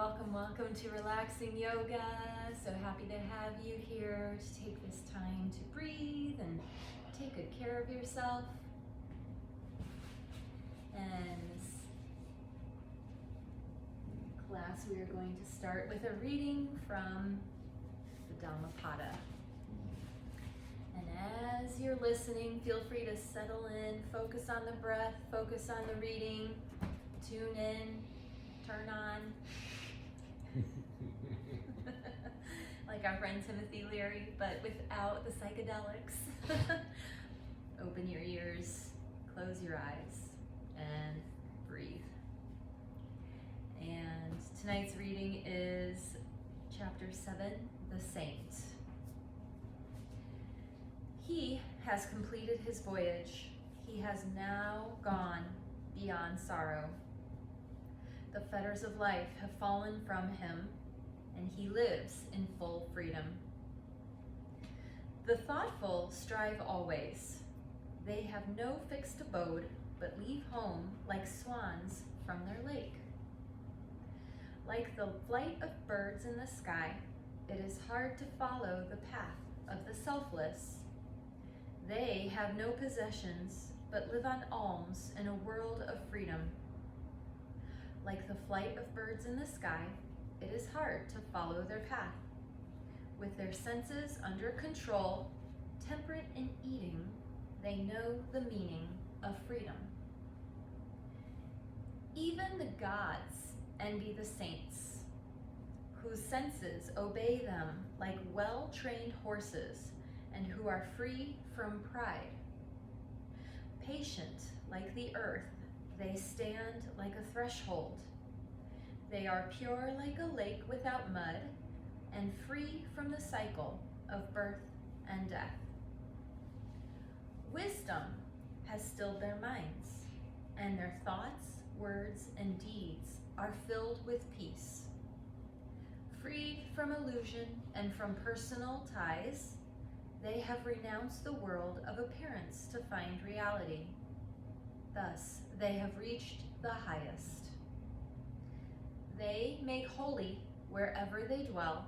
welcome to Relaxing Yoga. So happy to have you here to take this time to breathe and take good care of yourself. And this class we are going to start with a reading from the Dhammapada. And as you're listening, feel free to settle in, focus on the breath, focus on the reading, tune in, turn on. Like our friend Timothy Leary, but without the psychedelics. Open your ears, close your eyes, and breathe. And tonight's reading is chapter 7, The Saint. He has completed his voyage. He has now gone beyond sorrow. The fetters of life have fallen from him, and he lives in full freedom. The thoughtful strive always. They have no fixed abode, but leave home like swans from their lake. Like the flight of birds in the sky, it is hard to follow the path of the selfless. They have no possessions, but live on alms in a world of freedom. Like the flight of birds in the sky, it is hard to follow their path. With their senses under control, temperate in eating, they know the meaning of freedom. Even the gods envy the saints, whose senses obey them like well-trained horses, and who are free from pride. Patient like the earth, they stand like a threshold. They are pure like a lake without mud, and free from the cycle of birth and death. Wisdom has stilled their minds, and their thoughts, words, and deeds are filled with peace. Freed from illusion and from personal ties, they have renounced the world of appearance to find reality. Thus, they have reached the highest. They make holy wherever they dwell,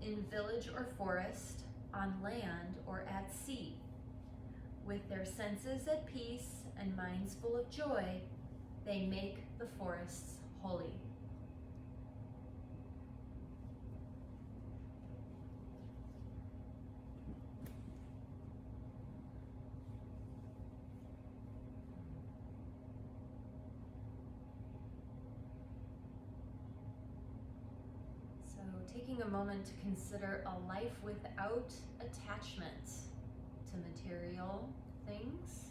in village or forest, on land or at sea. With their senses at peace and minds full of joy, they make the forests holy. Taking a moment to consider a life without attachment to material things,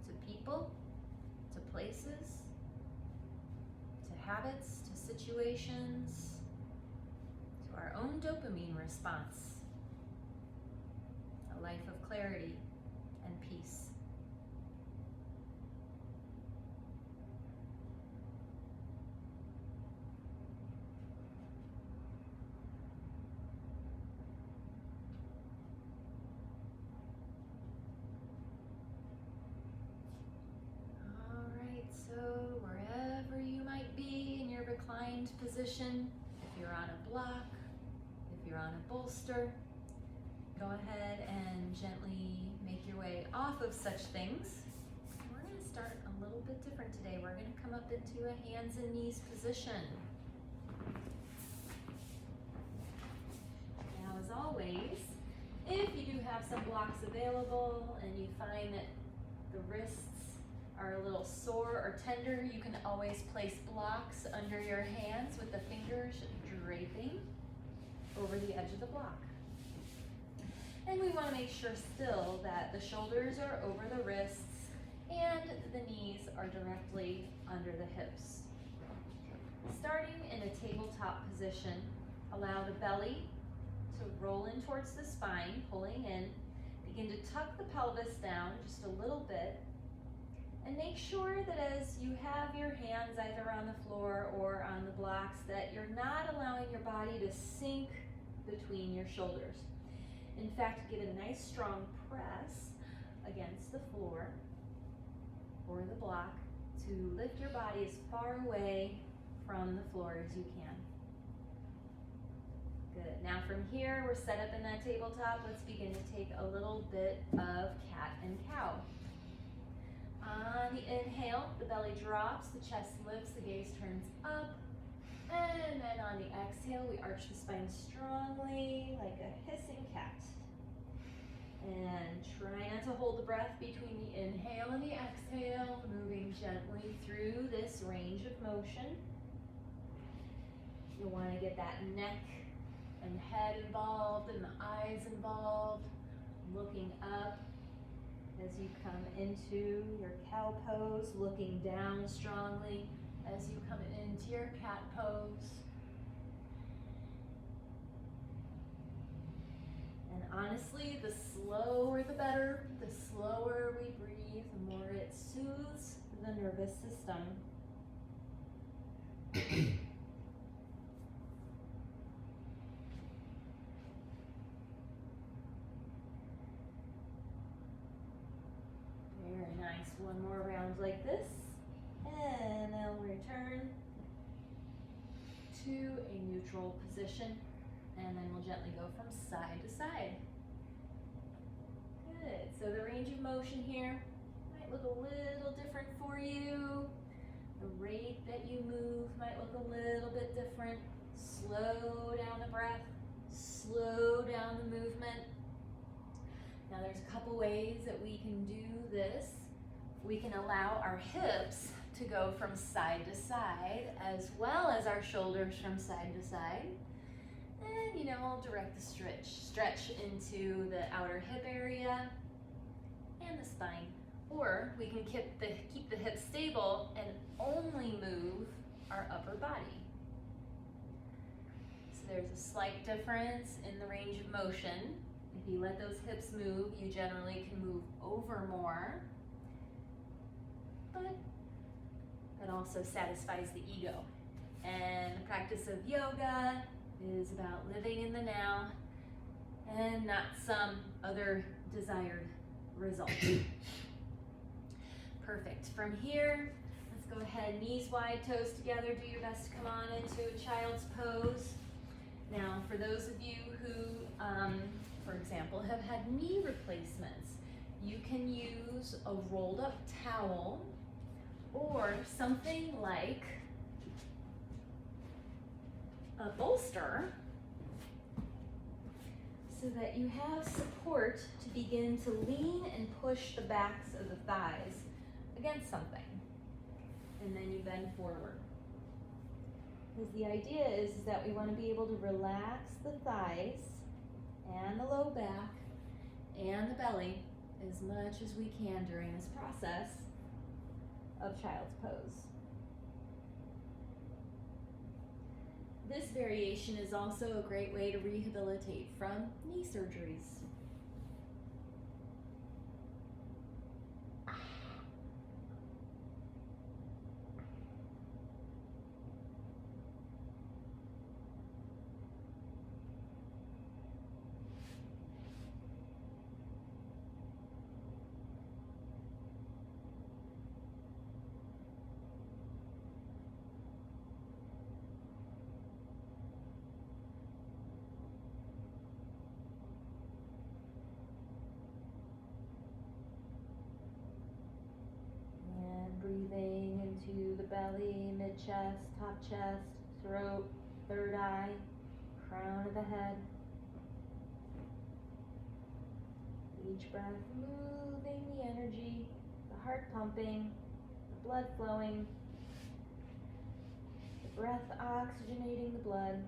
to people, to places, to habits, to situations, to our own dopamine response. A life of clarity and peace. Reclined position. If you're on a block, if you're on a bolster, go ahead and gently make your way off of such things. We're going to start a little bit different today. We're going to come up into a hands and knees position. Now, as always, if you do have some blocks available and you find that the wrists are a little sore or tender, you can always place blocks under your hands with the fingers draping over the edge of the block. And we want to make sure still that the shoulders are over the wrists and the knees are directly under the hips. Starting in a tabletop position, allow the belly to roll in towards the spine, pulling in. Begin to tuck the pelvis down just a little bit. And make sure that as you have your hands either on the floor or on the blocks, that you're not allowing your body to sink between your shoulders. In fact, give it a nice strong press against the floor or the block to lift your body as far away from the floor as you can. Good. Now from here, we're set up in that tabletop. Let's begin to take a little bit of cat and cow. On the inhale, the belly drops, the chest lifts, the gaze turns up. And then on the exhale, we arch the spine strongly like a hissing cat. And try not to hold the breath between the inhale and the exhale, moving gently through this range of motion. You'll want to get that neck and head involved and the eyes involved, looking up as you come into your cow pose, looking down strongly as you come into your cat pose. And honestly, the slower the better. The slower we breathe, the more it soothes the nervous system. Very nice. One more round like this. And then we'll return to a neutral position. And then we'll gently go from side to side. Good. So the range of motion here might look a little different for you. The rate that you move might look a little bit different. Slow down the breath. Slow down the movement. Now there's a couple ways that we can do this. We can allow our hips to go from side to side as well as our shoulders from side to side. And I'll direct the stretch into the outer hip area and the spine. Or we can keep the hips stable and only move our upper body. So there's a slight difference in the range of motion. If you let those hips move, you generally can move over more. But that also satisfies the ego. And the practice of yoga is about living in the now and not some other desired result. Perfect. From here, let's go ahead, knees wide, toes together. Do your best to come on into a child's pose. Now, for those of you who, for example, have had knee replacements, you can use a rolled up towel or something like a bolster so that you have support to begin to lean and push the backs of the thighs against something. And then you bend forward. Because the idea is that we want to be able to relax the thighs and the low back and the belly as much as we can during this process of child's pose. This variation is also a great way to rehabilitate from knee surgeries. Breathing into the belly, mid-chest, top chest, throat, third eye, crown of the head. Each breath moving the energy, the heart pumping, the blood flowing, the breath oxygenating the blood.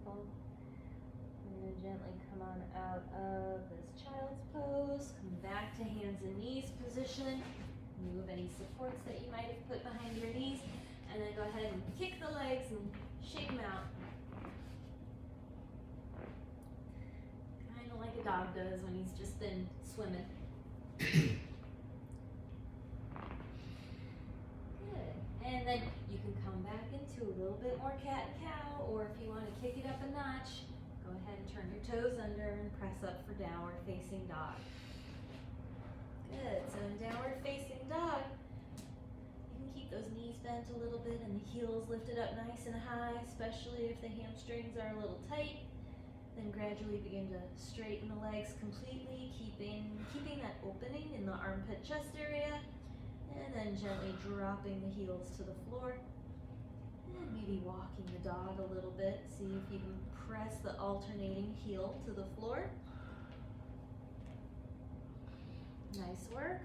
We're going to gently come on out of this child's pose, come back to hands and knees position, move any supports that you might have put behind your knees, and then go ahead and kick the legs and Shake them out. Kind of like a dog does when he's just been swimming. Good. And then you can come back into a little bit more cat and cow, or if you want to kick it up a notch, go ahead and turn your toes under and press up for downward facing dog. Good. So in downward facing dog, you can keep those knees bent a little bit and the heels lifted up nice and high, especially if the hamstrings are a little tight. Then gradually begin to straighten the legs completely, keeping that opening in the armpit chest area, and then gently dropping the heels to the floor. And maybe walking the dog a little bit. See if you can press the alternating heel to the floor. Nice work.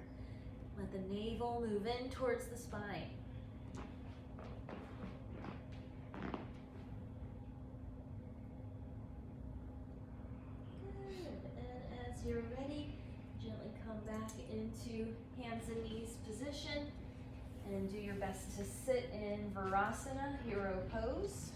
Let the navel move in towards the spine. Good. And as you're ready, gently come back into hands and knees position and do your best to sit in Virasana, hero pose.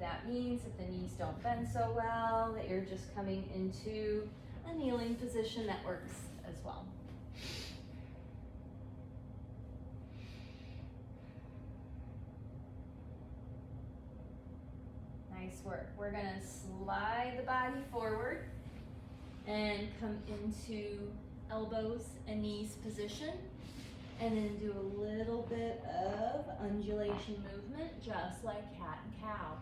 That means if the knees don't bend so well, that you're just coming into a kneeling position, that works as well. Nice work. We're gonna slide the body forward and come into elbows and knees position, and then do a little bit of undulation movement, just like cat and cow.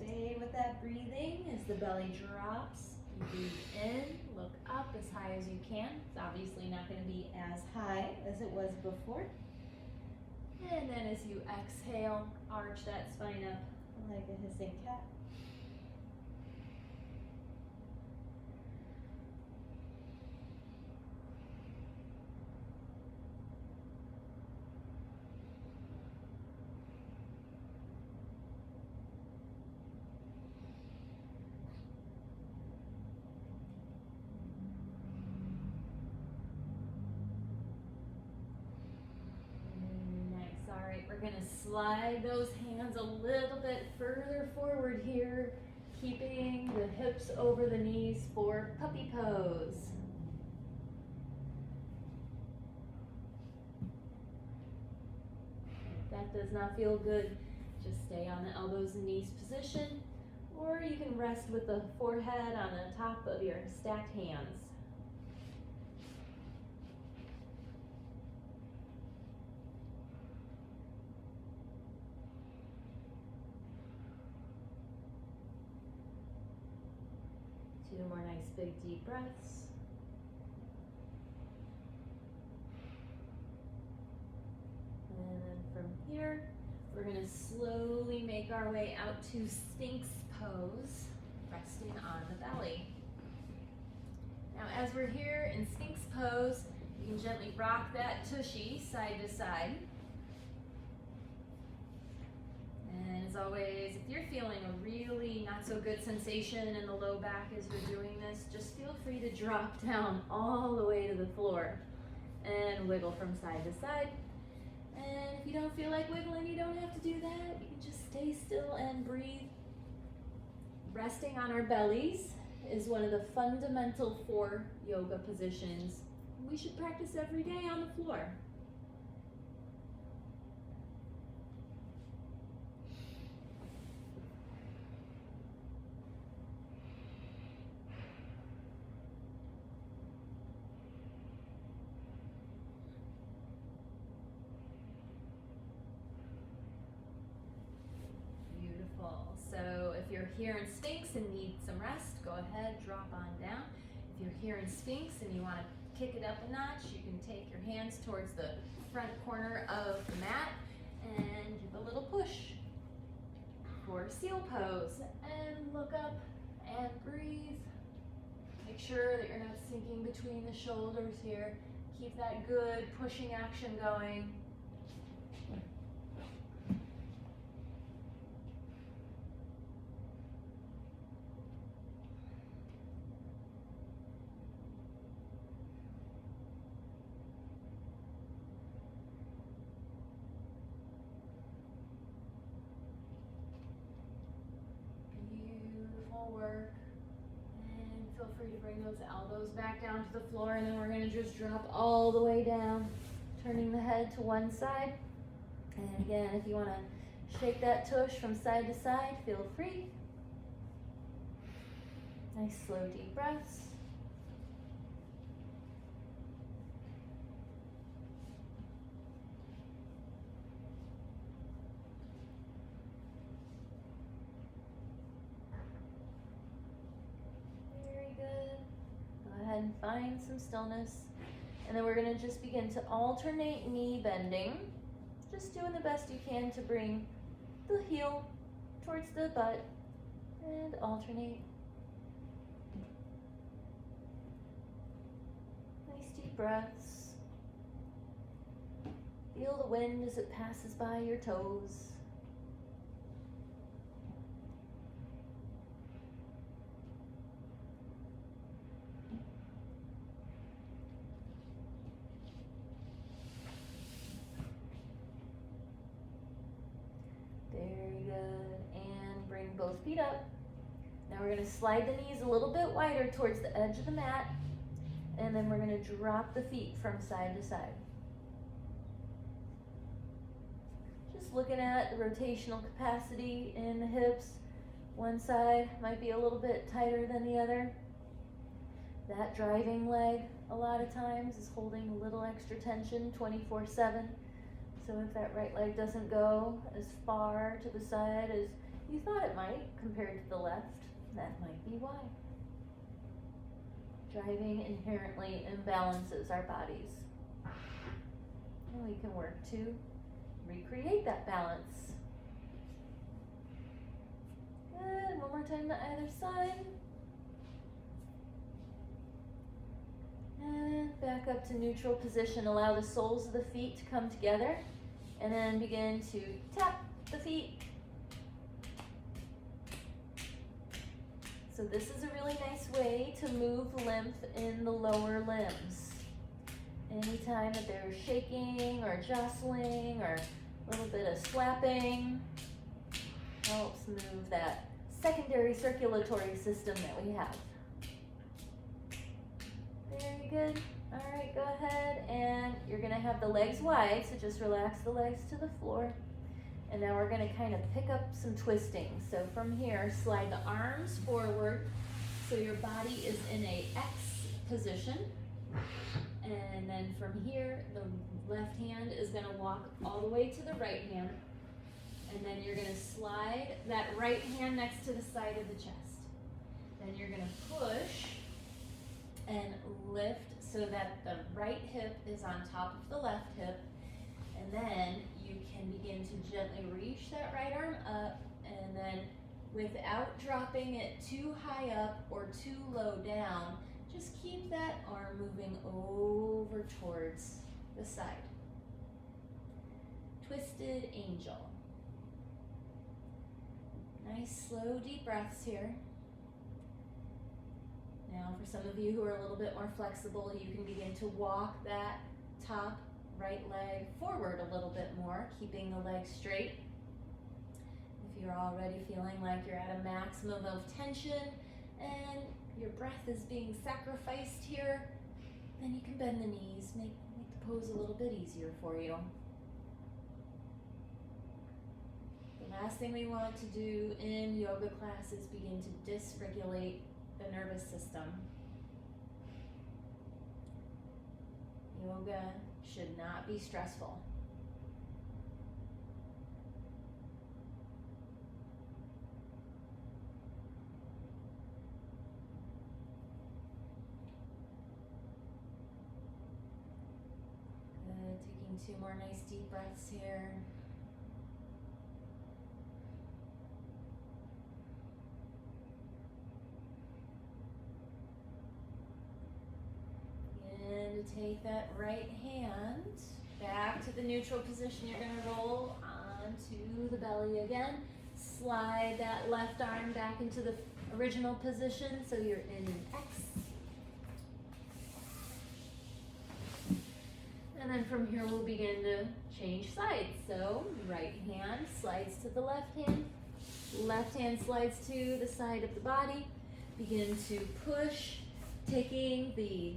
Stay with that breathing as the belly drops. You breathe in, look up as high as you can. It's obviously not going to be as high as it was before. And then as you exhale, arch that spine up like a hissing cat. We're going to slide those hands a little bit further forward here, keeping the hips over the knees for puppy pose. If that does not feel good, just stay on the elbows and knees position, or you can rest with the forehead on the top of your stacked hands. Two more nice big deep breaths. And then from here, we're going to slowly make our way out to Sphinx pose, resting on the belly. Now as we're here in Sphinx pose, you can gently rock that tushy side to side. And as always, if you're feeling a really not so good sensation in the low back as you're doing this, just feel free to drop down all the way to the floor and wiggle from side to side. And if you don't feel like wiggling, you don't have to do that. You can just stay still and breathe. Resting on our bellies is one of the fundamental 4 yoga positions we should practice every day on the floor. So if you're here in Sphinx and need some rest, go ahead, drop on down. If you're here in Sphinx and you want to kick it up a notch, you can take your hands towards the front corner of the mat and give a little push for seal pose. And look up and breathe. Make sure that you're not sinking between the shoulders here. Keep that good pushing action going. that'll work. And feel free to bring those elbows back down to the floor, and then we're gonna just drop all the way down, turning the head to one side. And again, if you wanna shake that tush from side to side, feel free. Nice slow deep breaths. Very good. Go ahead and find some stillness. And then we're gonna just begin to alternate knee bending. Just doing the best you can to bring the heel towards the butt and alternate. Nice deep breaths. Feel the wind as it passes by your toes. Very good. And bring both feet up. Now we're going to slide the knees a little bit wider towards the edge of the mat. And then we're going to drop the feet from side to side. Just looking at the rotational capacity in the hips. One side might be a little bit tighter than the other. That driving leg a lot of times is holding a little extra tension 24/7. So if that right leg doesn't go as far to the side as you thought it might compared to the left, that might be why. Driving inherently imbalances our bodies. And we can work to recreate that balance. Good, one more time to either side. And back up to neutral position. Allow the soles of the feet to come together. And then begin to tap the feet. So this is a really nice way to move lymph in the lower limbs. Anytime that they're shaking or jostling or a little bit of slapping, helps move that secondary circulatory system that we have. Very good. All right, go ahead, and you're gonna have the legs wide, so just relax the legs to the floor. And now we're gonna kind of pick up some twisting. So from here, slide the arms forward, so your body is in a X position. And then from here, the left hand is gonna walk all the way to the right hand. And then you're gonna slide that right hand next to the side of the chest. Then you're gonna push and lift so that the right hip is on top of the left hip. And then you can begin to gently reach that right arm up, and then without dropping it too high up or too low down, just keep that arm moving over towards the side. Twisted angel. Nice slow deep breaths here. Now for some of you who are a little bit more flexible, you can begin to walk that top right leg forward a little bit more, keeping the leg straight. If you're already feeling like you're at a maximum of tension and your breath is being sacrificed here, then you can bend the knees, make the pose a little bit easier for you. The last thing we want to do in yoga class is begin to dysregulate the nervous system. Yoga should not be stressful. Good, taking 2 more nice deep breaths here. And to take that right hand back to the neutral position, you're going to roll onto the belly again. Slide that left arm back into the original position so you're in an X. And then from here we'll begin to change sides. So right hand slides to the left hand, Left hand slides to the side of the body. Begin to push, taking the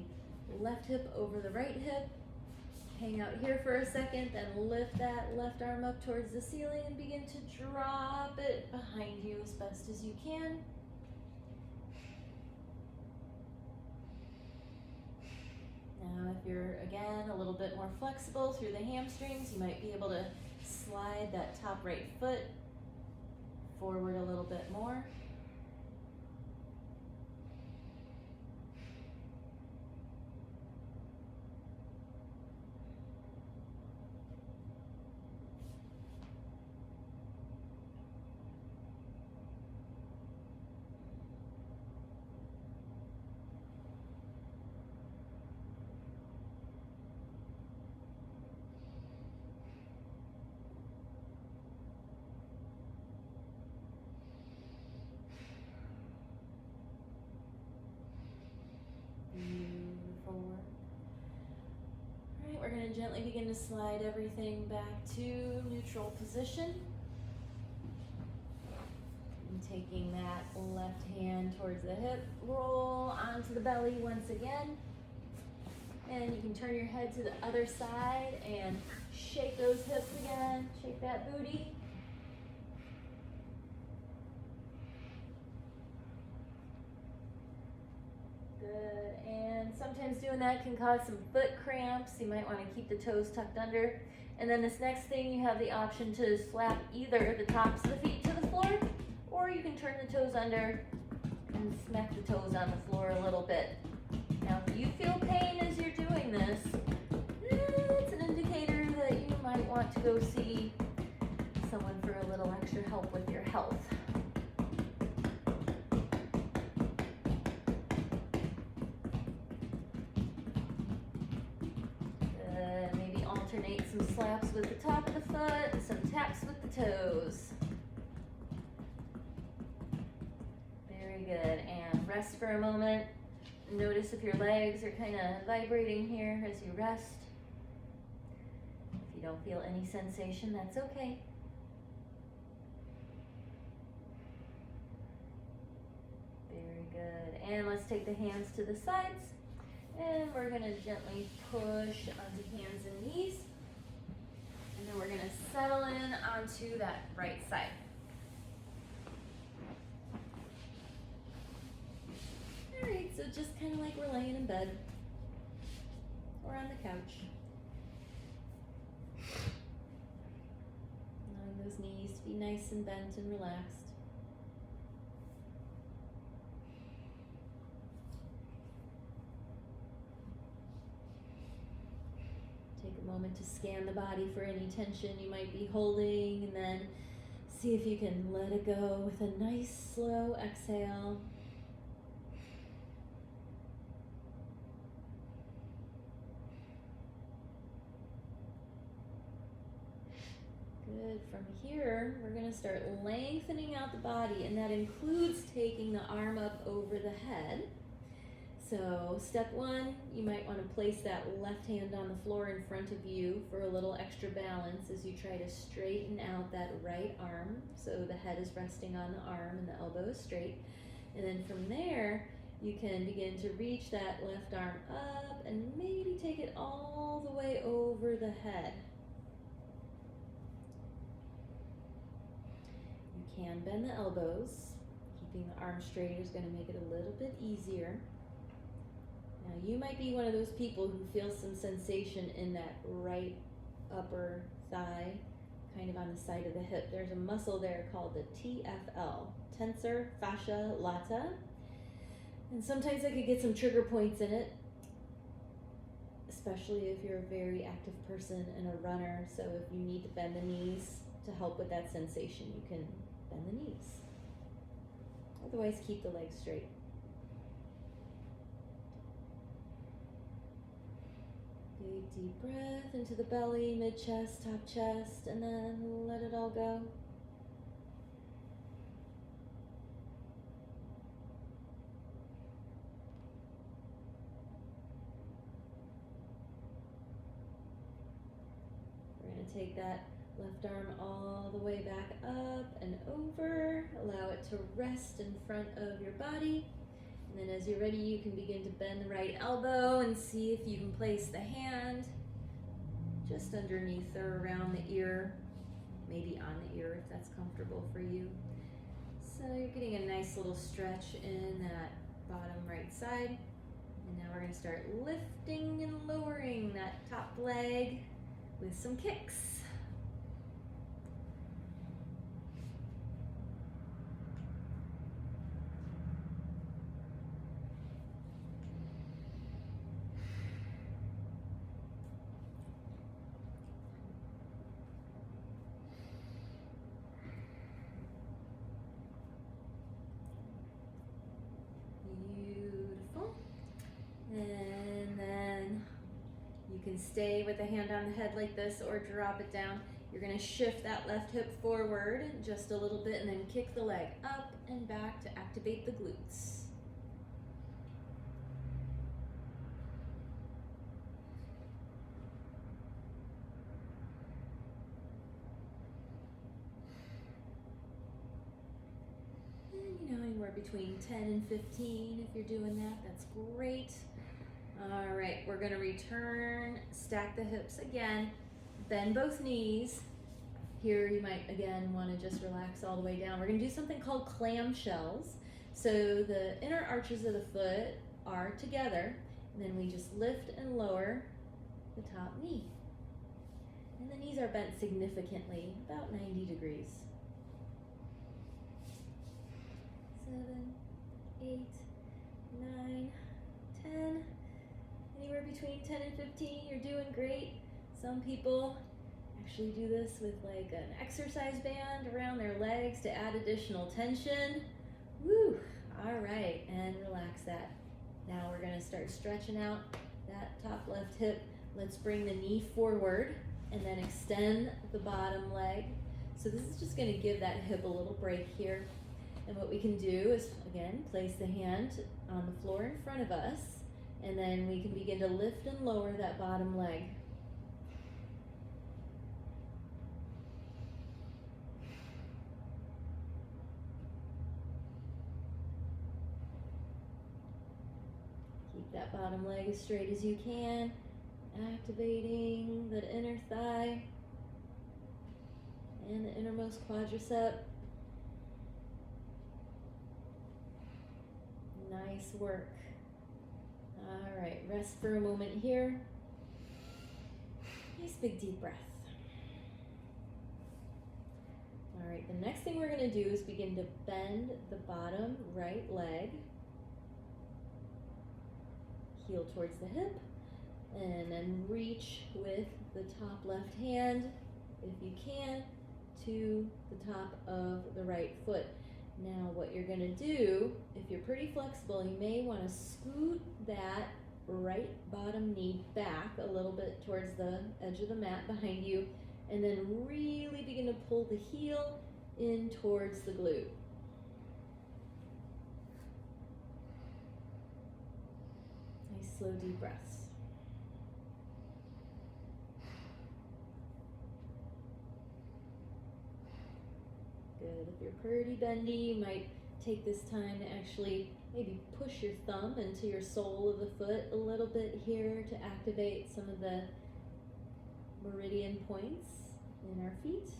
left hip over the right hip. Hang out here for a second, then lift that left arm up towards the ceiling and begin to drop it behind you as best as you can. Now, if you're, again, a little bit more flexible through the hamstrings, you might be able to slide that top right foot forward a little bit more. We're going to gently begin to slide everything back to neutral position. And taking that left hand towards the hip, roll onto the belly once again. And you can turn your head to the other side and shake those hips again, shake that booty. Good, and sometimes doing that can cause some foot cramps. You might want to keep the toes tucked under. And then this next thing, you have the option to slap either the tops of the feet to the floor, or you can turn the toes under and smack the toes on the floor a little bit. Now, if you feel pain as you're doing this, it's an indicator that you might want to go see someone for a little extra help with your health. Maybe alternate some slaps with the top of the foot and some taps with the toes. Very good, and rest for a moment. Notice if your legs are kind of vibrating here as you rest. If you don't feel any sensation, that's okay. Very good. And let's take the hands to the sides. And we're going to gently push onto hands and knees. And then we're going to settle in onto that right side. Alright, so just kind of like we're laying in bed or on the couch. Allowing those knees to be nice and bent and relaxed. Take a moment to scan the body for any tension you might be holding, and then see if you can let it go with a nice slow exhale. Good. From here, we're going to start lengthening out the body, and that includes taking the arm up over the head. So step one, you might want to place that left hand on the floor in front of you for a little extra balance as you try to straighten out that right arm. So the head is resting on the arm and the elbow is straight. And then from there, you can begin to reach that left arm up and maybe take it all the way over the head. You can bend the elbows. Keeping the arm straight is going to make it a little bit easier. Now, you might be one of those people who feels some sensation in that right upper thigh, kind of on the side of the hip. There's a muscle there called the TFL, tensor fascia lata. And sometimes I could get some trigger points in it, especially if you're a very active person and a runner. So if you need to bend the knees to help with that sensation, you can bend the knees. Otherwise, keep the legs straight. Big deep breath into the belly, mid-chest, top chest, and then let it all go. We're going to take that left arm all the way way back up and over. Allow it to rest in front of your body. And then as you're ready, you can begin to bend the right elbow and see if you can place the hand just underneath or around the ear, maybe on the ear if that's comfortable for you. So you're getting a nice little stretch in that bottom right side. And now we're going to start lifting and lowering that top leg with some kicks. Beautiful. And then you can stay with the hand on the head like this or drop it down. You're going to shift that left hip forward just a little bit and then kick the leg up and back to activate the glutes. Anywhere between 10 and 15 if you're doing that, that's great. All right, we're gonna return, stack the hips again, bend both knees. Here you might again wanna just relax all the way down. We're gonna do something called clamshells. So the inner arches of the foot are together, and then we just lift and lower the top knee. And the knees are bent significantly, about 90 degrees. 7, 8, 9, 10. Anywhere between 10 and 15, you're doing great. Some people actually do this with like an exercise band around their legs to add additional tension. Woo! All right, and relax that. Now we're gonna start stretching out that top left hip. Let's bring the knee forward and then extend the bottom leg. So this is just gonna give that hip a little break here. And what we can do is, again, place the hand on the floor in front of us, and then we can begin to lift and lower that bottom leg. Keep that bottom leg as straight as you can, activating that inner thigh and the innermost quadricep. Nice work. All right, rest for a moment here. Nice big deep breath. All right, the next thing we're gonna do is begin to bend the bottom right leg. Heel towards the hip, and then reach with the top left hand, if you can, to the top of the right foot. Now what you're gonna do, if you're pretty flexible, you may wanna scoot that right bottom knee back a little bit towards the edge of the mat behind you, and then really begin to pull the heel in towards the glute. Nice slow deep breaths. Good. If you're pretty bendy, you might take this time to actually maybe push your thumb into your sole of the foot a little bit here to activate some of the meridian points in our feet.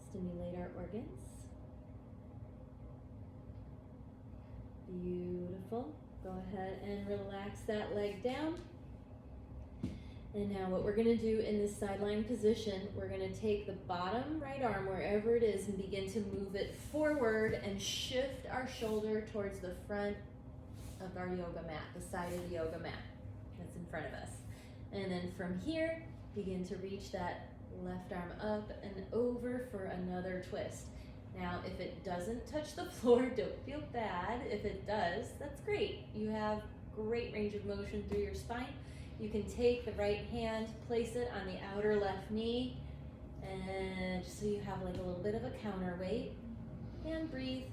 Stimulate our organs. Beautiful. Go ahead and relax that leg down. And now what we're gonna do in this sideline position, we're gonna take the bottom right arm, wherever it is, and begin to move it forward and shift our shoulder towards the front of our yoga mat, the side of the yoga mat that's in front of us. And then from here, begin to reach that left arm up and over for another twist. Now, if it doesn't touch the floor, don't feel bad. If it does, that's great. You have great range of motion through your spine. You can take the right hand, place it on the outer left knee, and just so you have like a little bit of a counterweight, and breathe.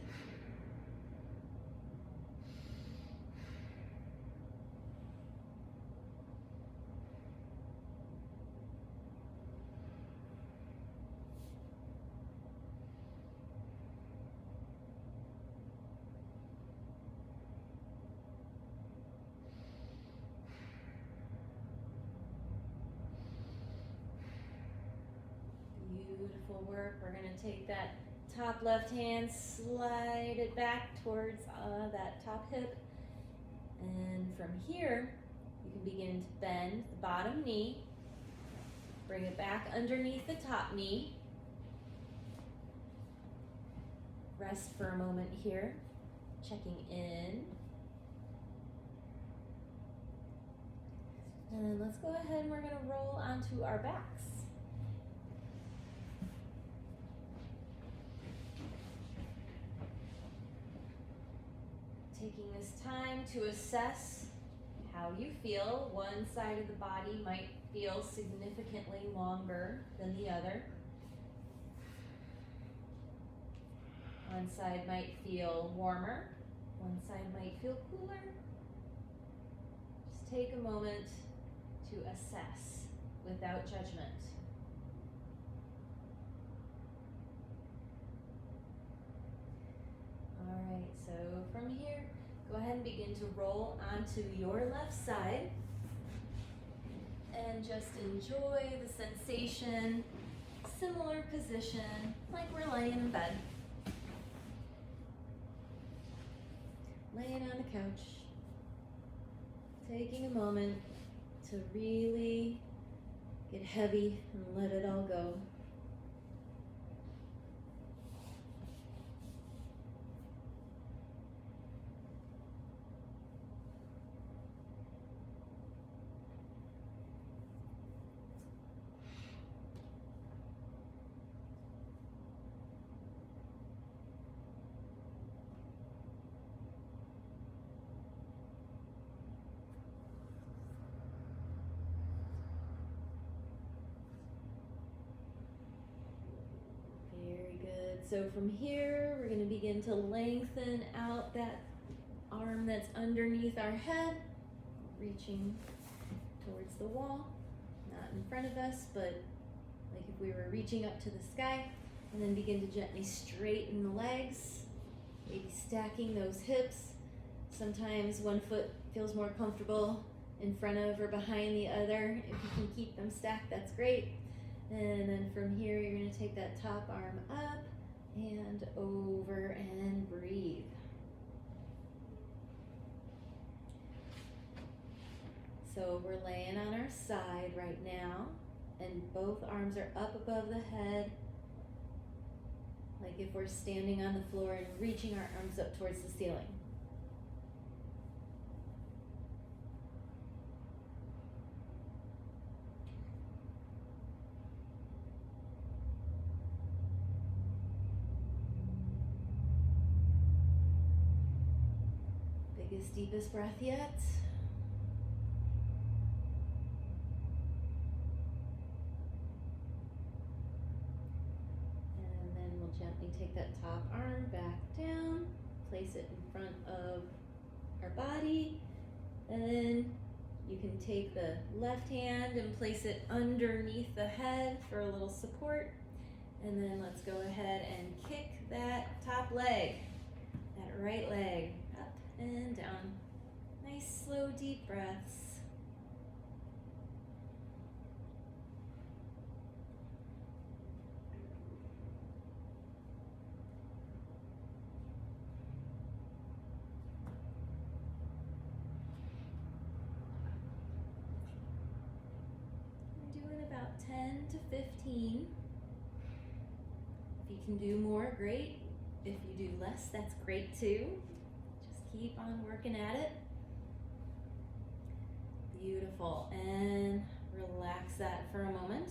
beautiful work. We're gonna take that top left hand, slide it back towards that top hip. And from here, you can begin to bend the bottom knee. Bring it back underneath the top knee. Rest for a moment here, checking in. And let's go ahead and we're gonna roll onto our backs. Taking this time to assess how you feel. One side of the body might feel significantly longer than the other. One side might feel warmer, one side might feel cooler. Just take a moment to assess without judgment. All right, so from here, go ahead and begin to roll onto your left side and just enjoy the sensation, similar position, like we're laying in bed. Laying on the couch, taking a moment to really get heavy and let it all go. So from here, we're going to begin to lengthen out that arm that's underneath our head, reaching towards the wall, not in front of us, but like if we were reaching up to the sky. And then begin to gently straighten the legs, maybe stacking those hips. Sometimes one foot feels more comfortable in front of or behind the other. If you can keep them stacked, that's great. And then from here, you're going to take that top arm up and over and breathe. So we're laying on our side right now, and both arms are up above the head, like if we're standing on the floor and reaching our arms up towards the ceiling. Biggest, deepest breath yet. And then we'll gently take that top arm back down, place it in front of our body, and then you can take the left hand and place it underneath the head for a little support. And then let's go ahead and kick that top leg, that right leg, up and down. Nice, slow, deep breaths. We're doing about 10 to 15. If you can do more, great. If you do less, that's great too. Keep on working at it. Beautiful. And relax that for a moment.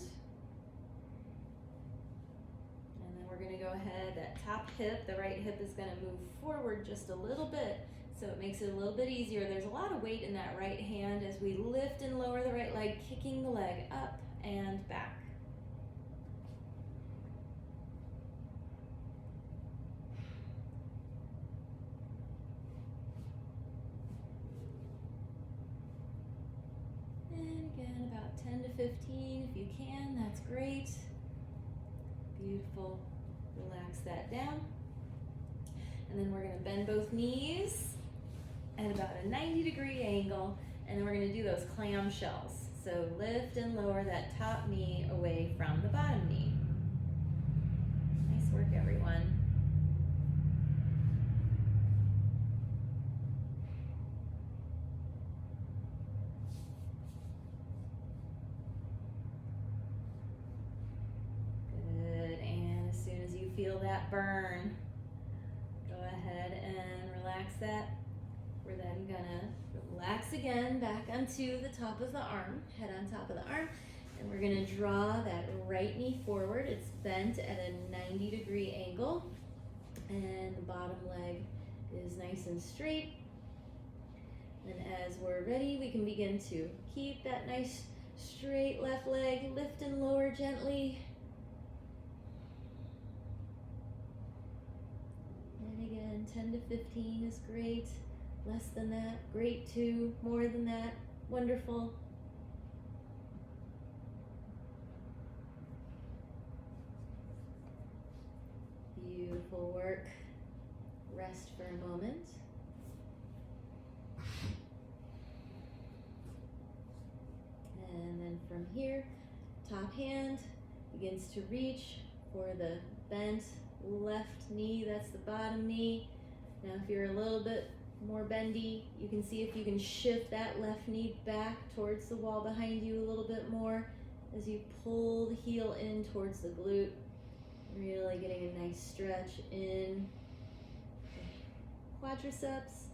And then we're going to go ahead, that top hip, the right hip is going to move forward just a little bit, so it makes it a little bit easier. There's a lot of weight in that right hand as we lift and lower the right leg, kicking the leg up and back. Again, about 10 to 15 if you can, that's great. Beautiful. Relax that down. And then we're going to bend both knees at about a 90-degree angle, and then we're going to do those clamshells. So lift and lower that top knee away from the bottom knee. feel that burn, go ahead and relax that. We're then gonna relax again back onto the top of the arm, head on top of the arm, and we're gonna draw that right knee forward. It's bent at a 90-degree angle, and the bottom leg is nice and straight. And as we're ready, we can begin to keep that nice straight left leg, lift and lower gently. And again, 10 to 15 is great. Less than that, great too. More than that, wonderful. Beautiful work. Rest for a moment. And then from here, top hand begins to reach for the bent left knee. That's the bottom knee. Now if you're a little bit more bendy, you can see if you can shift that left knee back towards the wall behind you a little bit more as you pull the heel in towards the glute. Really getting a nice stretch in the quadriceps.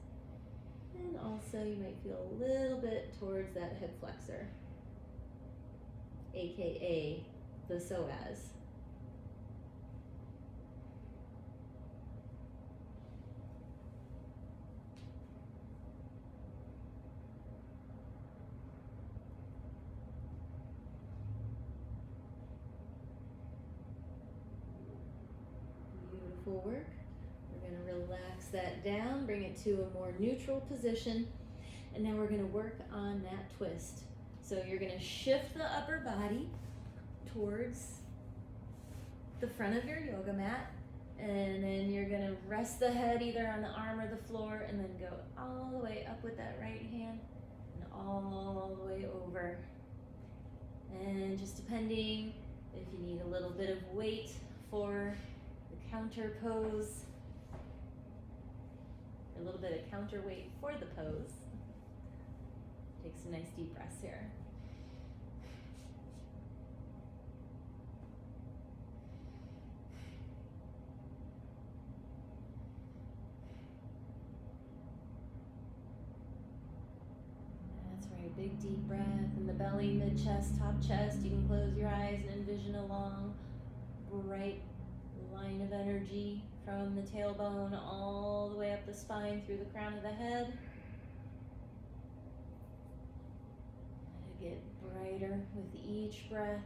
And also you might feel a little bit towards that hip flexor, AKA the psoas. Beautiful work. We're going to relax that down, bring it to a more neutral position, and now we're going to work on that twist. So you're going to shift the upper body towards the front of your yoga mat, and then you're going to rest the head either on the arm or the floor, and then go all the way up with that right hand and all the way over. And just depending if you need a little bit of weight for the counter pose, a little bit of counterweight for the pose. Take some nice deep breaths here. That's right, big deep breath in the belly, mid-chest, top chest. You can close your eyes and envision a long, bright line of energy from the tailbone all the way up the spine through the crown of the head. Let it get brighter with each breath.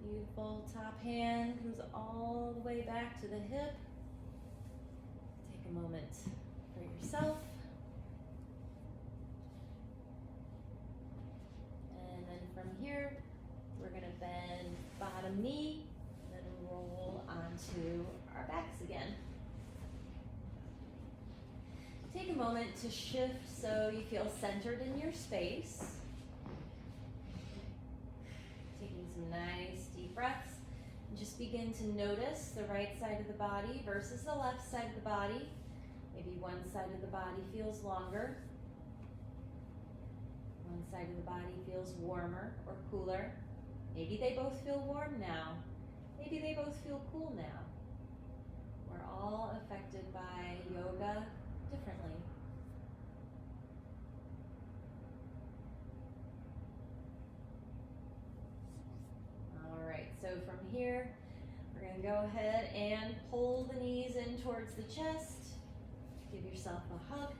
Beautiful. Top hand comes all the way back to the hip. Take a moment for yourself. And then from here, we're going to bend bottom knee, and then roll onto our backs again. Take a moment to shift so you feel centered in your space. Taking some nice deep breaths. And just begin to notice the right side of the body versus the left side of the body. Maybe one side of the body feels longer. One side of the body feels warmer or cooler. Maybe they both feel warm now. Maybe they both feel cool now. We're all affected by yoga differently. All right, so from here, we're going to go ahead and pull the knees in towards the chest. Give yourself a hug.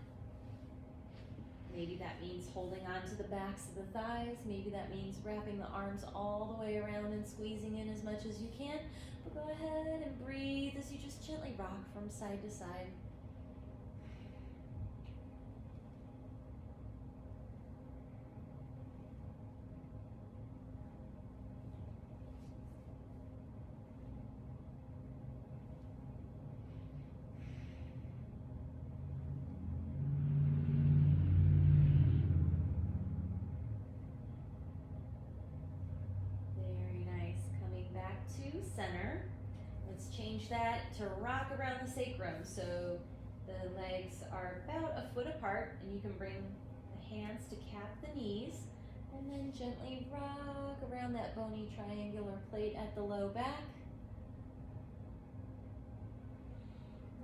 Maybe that means holding on to the backs of the thighs. Maybe that means wrapping the arms all the way around and squeezing in as much as you can. But go ahead and breathe as you just gently rock from side to side. Center. Let's change that to rock around the sacrum. So the legs are about a foot apart, and you can bring the hands to cap the knees, and then gently rock around that bony triangular plate at the low back.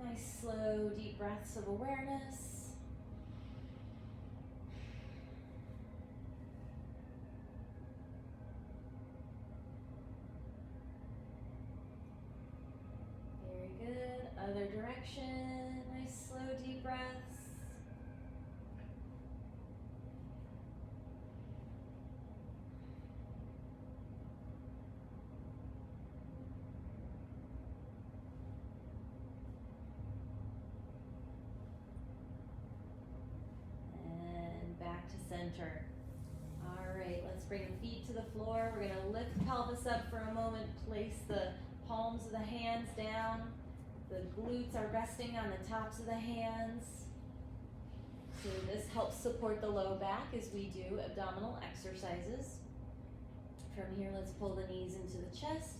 Nice, slow, deep breaths of awareness. Very good. Other direction. Nice, slow, deep breaths. Center. All right, let's bring the feet to the floor. We're gonna lift the pelvis up for a moment, place the palms of the hands down. The glutes are resting on the tops of the hands. So this helps support the low back as we do abdominal exercises. From here, let's pull the knees into the chest,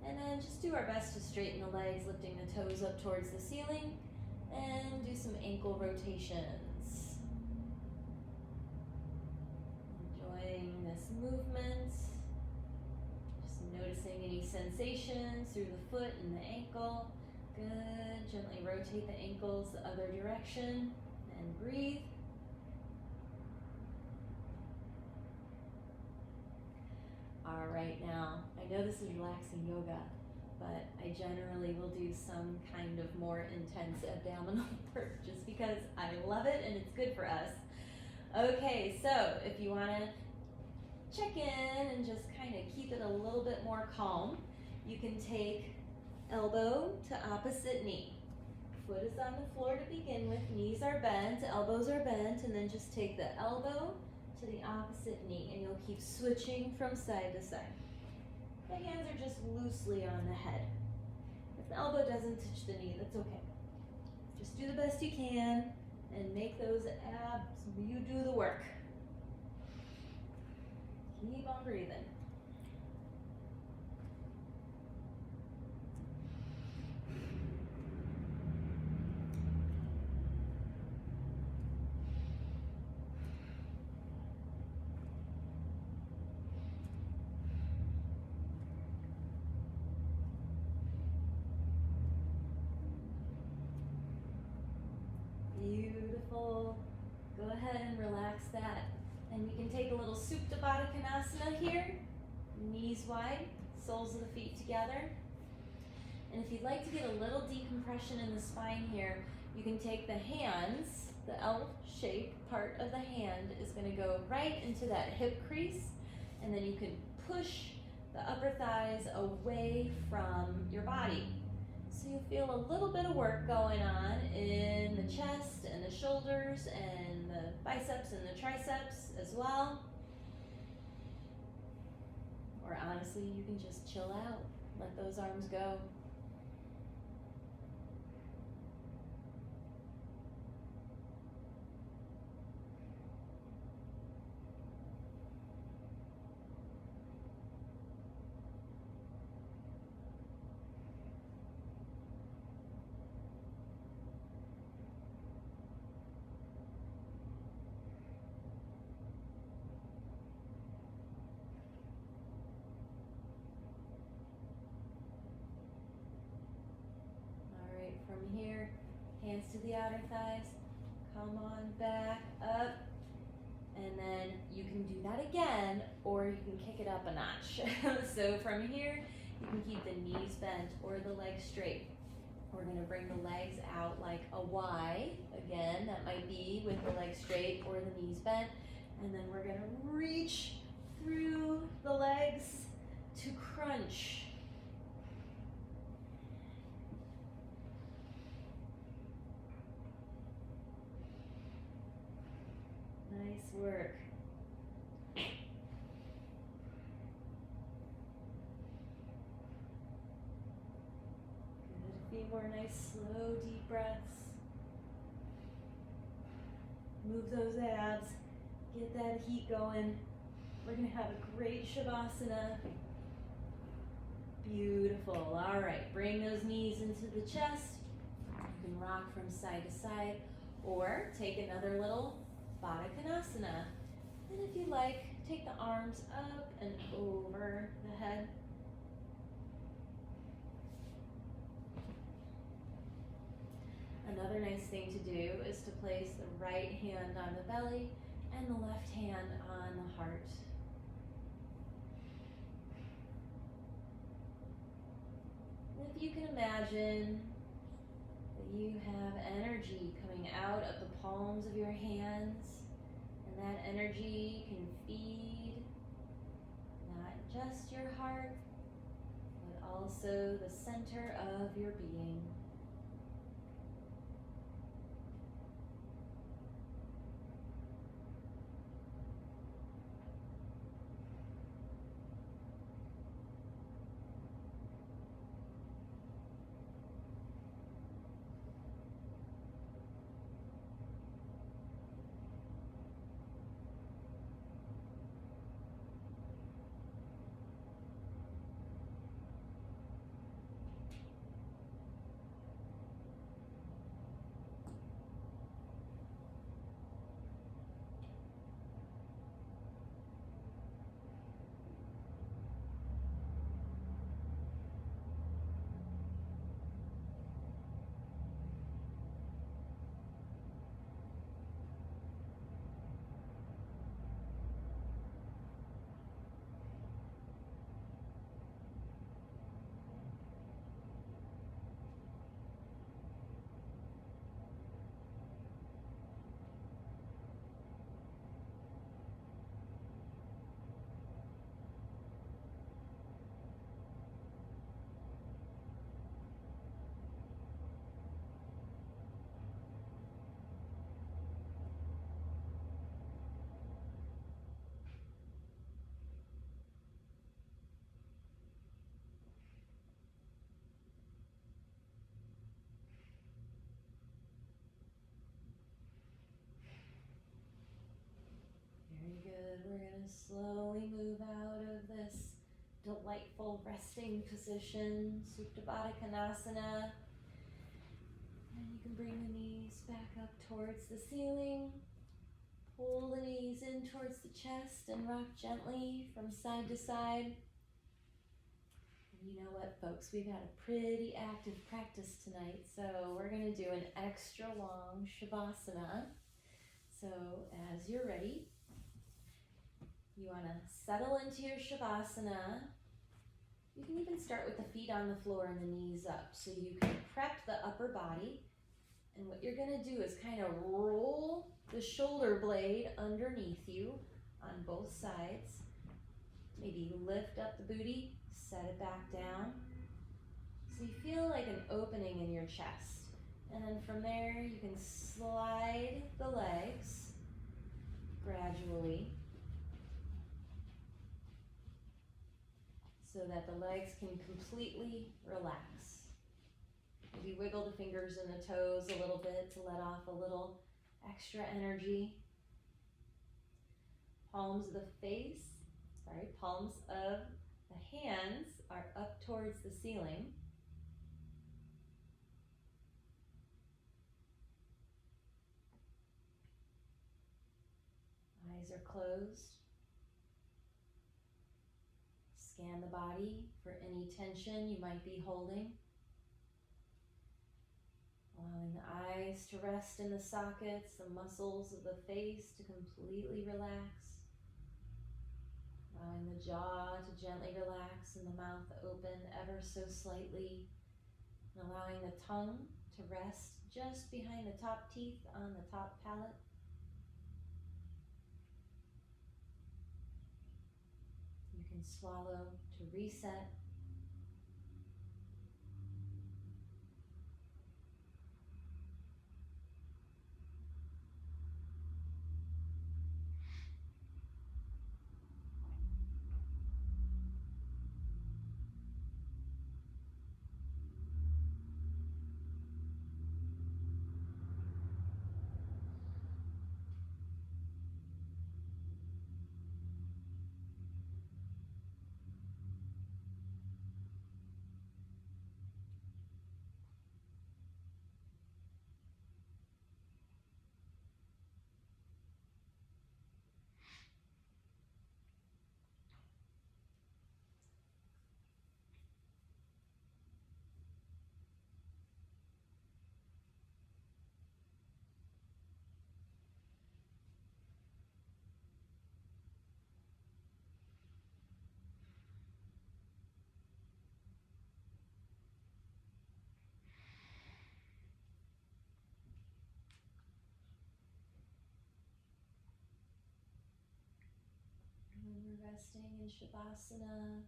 and then just do our best to straighten the legs, lifting the toes up towards the ceiling, and do some ankle rotations. This movement, just noticing any sensations through the foot and the ankle. Good. Gently rotate the ankles the other direction and breathe. All right, now I know this is relaxing yoga, but I generally will do some kind of more intense abdominal work just because I love it and it's good for us. Okay, so if you want to check in and just kind of keep it a little bit more calm, you can take elbow to opposite knee. Foot is on the floor to begin with, knees are bent, elbows are bent, and then just take the elbow to the opposite knee, and you'll keep switching from side to side. The hands are just loosely on the head. If the elbow doesn't touch the knee, that's okay. Just do the best you can and make those abs, you do the work. Keep on breathing. Beautiful. Go ahead and relax that. And we can take a little Supta Baddha Konasana here. Knees wide, soles of the feet together. And if you'd like to get a little decompression in the spine here, you can take the hands, the L-shaped part of the hand is going to go right into that hip crease, and then you can push the upper thighs away from your body. So you feel a little bit of work going on in the chest and the shoulders and the biceps and the triceps as well. Or honestly, you can just chill out, let those arms go. From here, hands to the outer thighs, come on back up, and then you can do that again, or you can kick it up a notch. So from here, you can keep the knees bent or the legs straight. We're gonna bring the legs out like a Y. Again, that might be with the legs straight or the knees bent. And then we're gonna reach through the legs to crunch. Nice work. Good. A few more nice, slow, deep breaths. Move those abs. Get that heat going. We're going to have a great Shavasana. Beautiful. Beautiful. All right, bring those knees into the chest. You can rock from side to side or take another little Baddha Konasana. And if you like, take the arms up and over the head. Another nice thing to do is to place the right hand on the belly and the left hand on the heart. If you can imagine that you have energy coming out of the palms of your hands, and that energy can feed not just your heart, but also the center of your being. Very good. We're going to slowly move out of this delightful resting position, Supta Baddha Konasana. And you can bring the knees back up towards the ceiling. Pull the knees in towards the chest and rock gently from side to side. And you know what, folks? We've had a pretty active practice tonight, so we're going to do an extra long Shavasana. So as you're ready, you want to settle into your Shavasana. You can even start with the feet on the floor and the knees up, so you can prep the upper body. And what you're going to do is kind of roll the shoulder blade underneath you on both sides. Maybe lift up the booty, set it back down. So you feel like an opening in your chest. And then from there, you can slide the legs gradually so that the legs can completely relax. Maybe wiggle the fingers and the toes a little bit to let off a little extra energy. Palms of the hands are up towards the ceiling. Eyes are closed. Scan the body for any tension you might be holding. Allowing the eyes to rest in the sockets, the muscles of the face to completely relax. Allowing the jaw to gently relax and the mouth open ever so slightly. And allowing the tongue to rest just behind the top teeth on the top palate. You can swallow to reset. resting in Shavasana,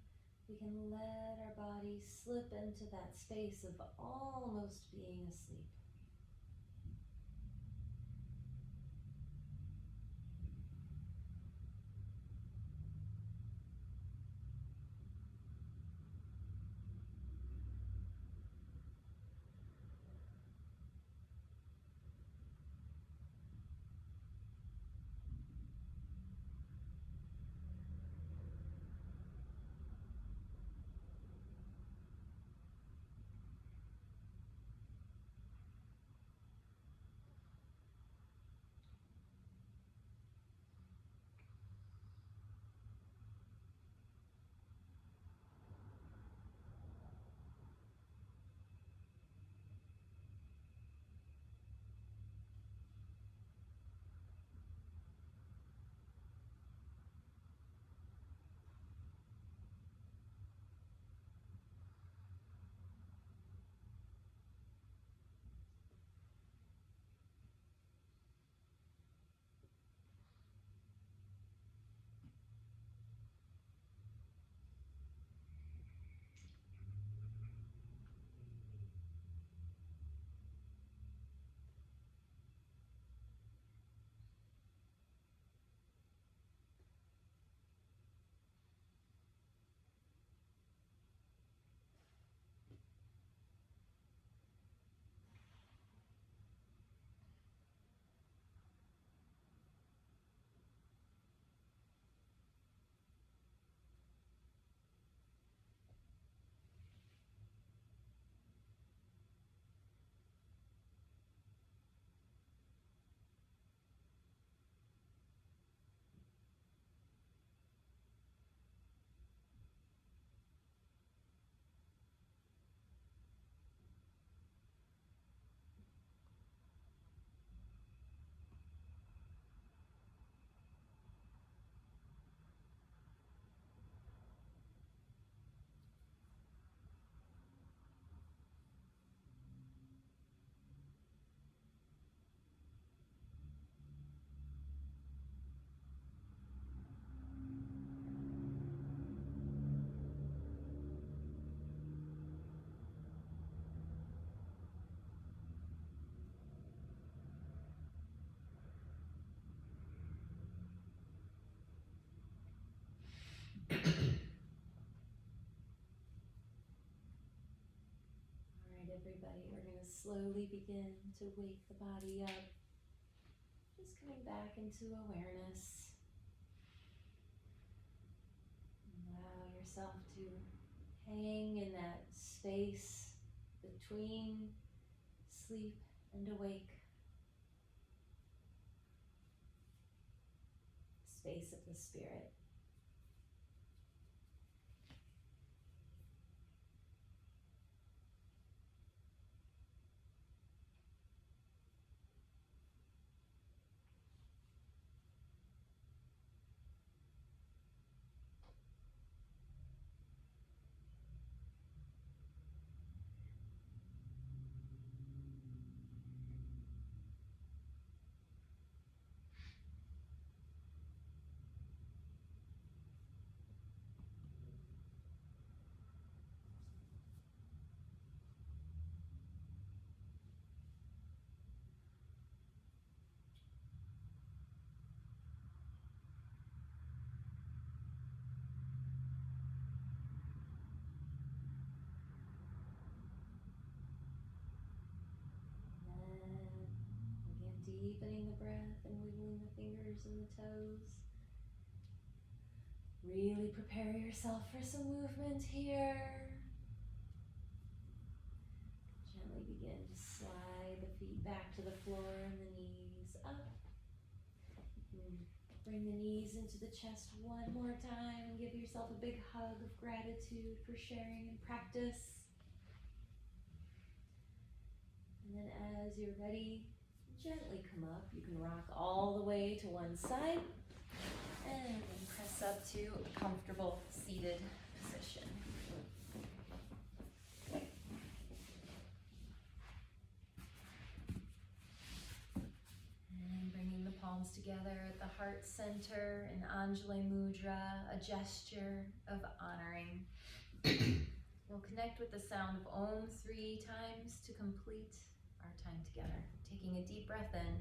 we can let our body slip into that space of almost being asleep. Everybody, we're going to slowly begin to wake the body up. Just coming back into awareness. Allow yourself to hang in that space between sleep and awake. Space of the spirit. Deepening the breath and wiggling the fingers and the toes. Really prepare yourself for some movement here. Gently begin to slide the feet back to the floor and the knees up. Bring the knees into the chest one more time and give yourself a big hug of gratitude for sharing and practice. And then as you're ready, gently come up. You can rock all the way to one side and then press up to a comfortable seated position. And bringing the palms together. together at the heart center in Anjali Mudra, a gesture of honoring. We'll connect with the sound of Om 3 times to complete our time together. Taking a deep breath in.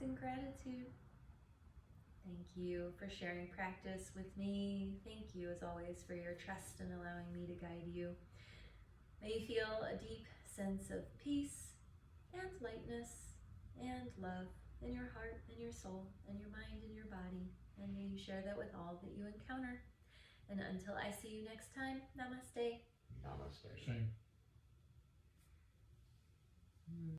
In gratitude. Thank you for sharing practice with me. Thank you, as always, for your trust in allowing me to guide you. May you feel a deep sense of peace and lightness and love in your heart and your soul and your mind and your body. And may you share that with all that you encounter. And until I see you next time, namaste. Namaste. Same.